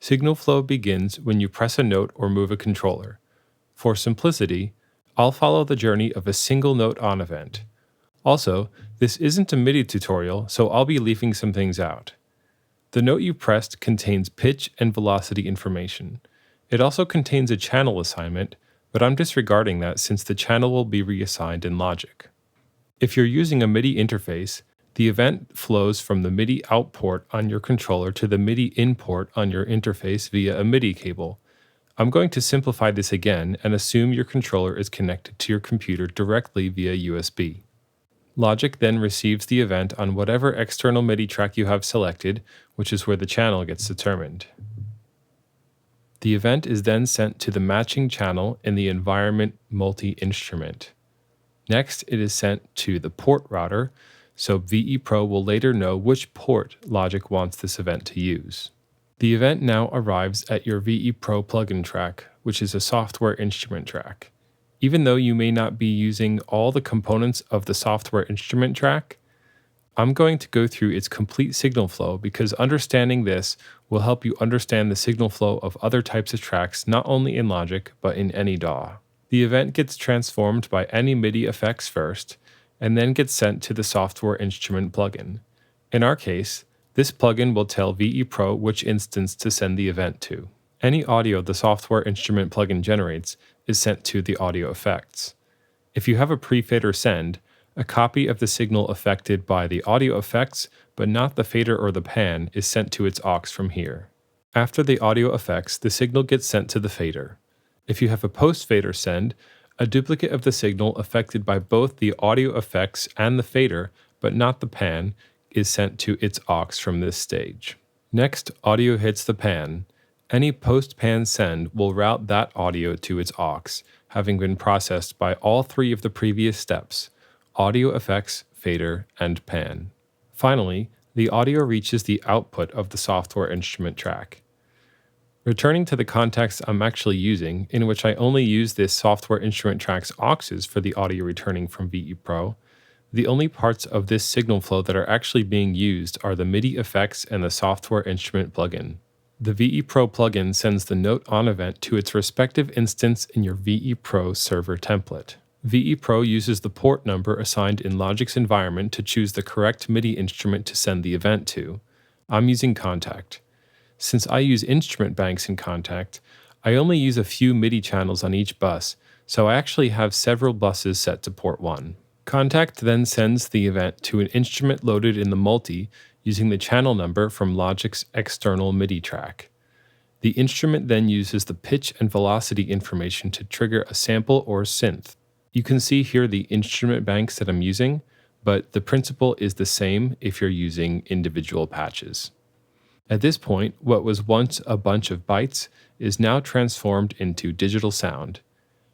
Signal flow begins when you press a note or move a controller. For simplicity, I'll follow the journey of a single note on event. Also, this isn't a MIDI tutorial, so I'll be leaving some things out. The note you pressed contains pitch and velocity information. It also contains a channel assignment, but I'm disregarding that since the channel will be reassigned in Logic. If you're using a MIDI interface, the event flows from the MIDI out port on your controller to the MIDI in port on your interface via a MIDI cable. I'm going to simplify this again and assume your controller is connected to your computer directly via USB. Logic then receives the event on whatever external MIDI track you have selected, which is where the channel gets determined. The event is then sent to the matching channel in the environment multi-instrument. Next, it is sent to the port router, so VEPro will later know which port Logic wants this event to use. The event now arrives at your VEPro plugin track, which is a software instrument track. Even though you may not be using all the components of the software instrument track, I'm going to go through its complete signal flow because understanding this will help you understand the signal flow of other types of tracks not only in Logic but in any DAW. The event gets transformed by any MIDI effects first, and then gets sent to the software instrument plugin. In our case, this plugin will tell VEPro which instance to send the event to. Any audio the software instrument plugin generates is sent to the audio effects. If you have a pre-fader send, a copy of the signal affected by the audio effects, but not the fader or the pan, is sent to its aux from here. After the audio effects, the signal gets sent to the fader. If you have a post-fader send, a duplicate of the signal affected by both the audio effects and the fader, but not the pan, is sent to its aux from this stage. Next, audio hits the pan. Any post-pan send will route that audio to its aux, having been processed by all three of the previous steps: audio effects, fader, and pan. Finally, the audio reaches the output of the software instrument track. Returning to the context I'm actually using, in which I only use this software instrument track's auxes for the audio returning from VEPro, the only parts of this signal flow that are actually being used are the MIDI effects and the software instrument plugin. The VEPro plugin sends the note on event to its respective instance in your VEPro server template. VEPro uses the port number assigned in Logic's environment to choose the correct MIDI instrument to send the event to. I'm using Kontakt. Since I use instrument banks in Kontakt, I only use a few MIDI channels on each bus, so I actually have several buses set to port 1. Kontakt then sends the event to an instrument loaded in the multi using the channel number from Logic's external MIDI track. The instrument then uses the pitch and velocity information to trigger a sample or synth. You can see here the instrument banks that I'm using, but the principle is the same if you're using individual patches. At this point, what was once a bunch of bytes is now transformed into digital sound.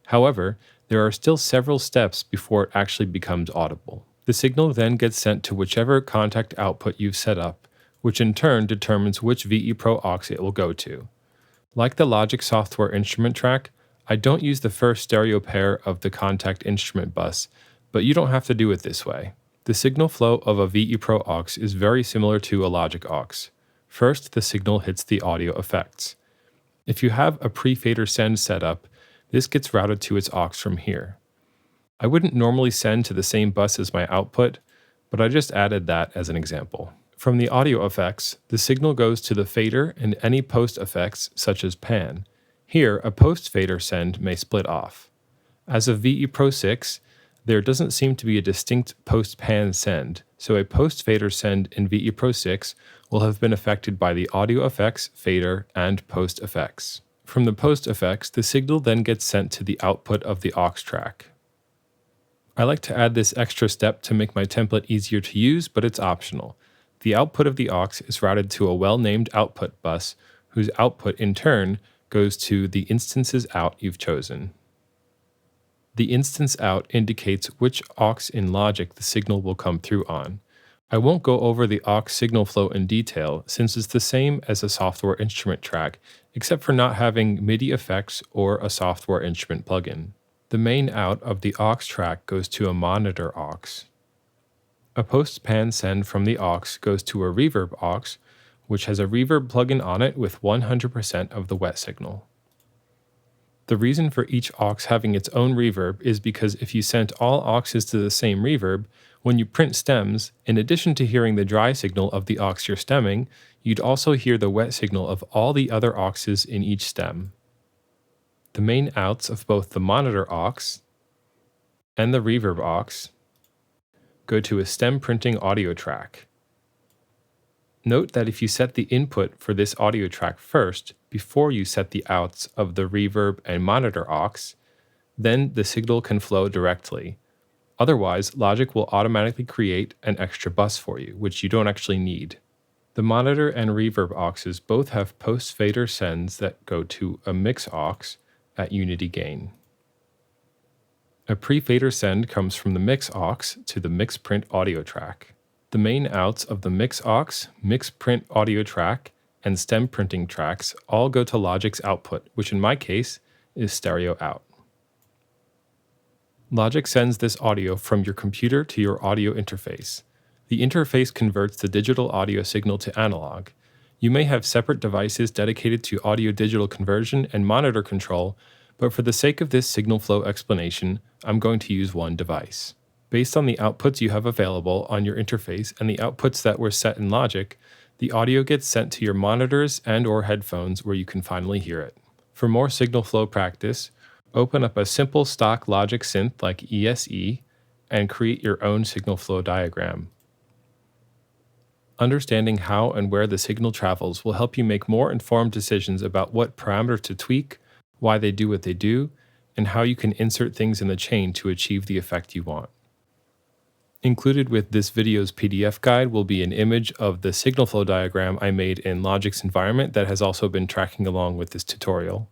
However, there are still several steps before it actually becomes audible. The signal then gets sent to whichever Kontakt output you've set up, which in turn determines which VEPro aux it will go to. Like the Logic software instrument track, I don't use the first stereo pair of the Kontakt instrument bus, but you don't have to do it this way. The signal flow of a VEPro aux is very similar to a Logic aux. First, the signal hits the audio effects. If you have a pre-fader send set up, this gets routed to its aux from here. I wouldn't normally send to the same bus as my output, but I just added that as an example. From the audio effects, the signal goes to the fader and any post effects such as pan. Here, a post-fader send may split off. As of VEPro 6, there doesn't seem to be a distinct post-pan send, so a post-fader send in VEPro 6 will have been affected by the audio effects, fader, and post effects. From the post effects, the signal then gets sent to the output of the aux track. I like to add this extra step to make my template easier to use, but it's optional. The output of the aux is routed to a well-named output bus, whose output in turn goes to the instances out you've chosen. The instance out indicates which aux in Logic the signal will come through on. I won't go over the aux signal flow in detail since it's the same as a software instrument track, except for not having MIDI effects or a software instrument plugin. The main out of the aux track goes to a monitor aux. A post-pan send from the aux goes to a reverb aux, which has a reverb plugin on it with 100% of the wet signal. The reason for each aux having its own reverb is because if you sent all auxes to the same reverb, when you print stems, in addition to hearing the dry signal of the aux you're stemming, you'd also hear the wet signal of all the other auxes in each stem. The main outs of both the monitor aux and the reverb aux go to a stem printing audio track. Note that if you set the input for this audio track first, before you set the outs of the reverb and monitor aux, then the signal can flow directly. Otherwise, Logic will automatically create an extra bus for you, which you don't actually need. The monitor and reverb auxes both have post-fader sends that go to a mix aux at unity gain. A pre-fader send comes from the mix aux to the mix print audio track. The main outs of the mix aux, mix print audio track, and stem printing tracks all go to Logic's output, which in my case is stereo out. Logic sends this audio from your computer to your audio interface. The interface converts the digital audio signal to analog. You may have separate devices dedicated to audio-digital conversion and monitor control, but for the sake of this signal flow explanation, I'm going to use one device. Based on the outputs you have available on your interface and the outputs that were set in Logic, the audio gets sent to your monitors and/or headphones where you can finally hear it. For more signal flow practice, open up a simple stock Logic synth like ESE and create your own signal flow diagram. Understanding how and where the signal travels will help you make more informed decisions about what parameters to tweak, why they do what they do, and how you can insert things in the chain to achieve the effect you want. Included with this video's PDF guide will be an image of the signal flow diagram I made in Logic's environment that has also been tracking along with this tutorial.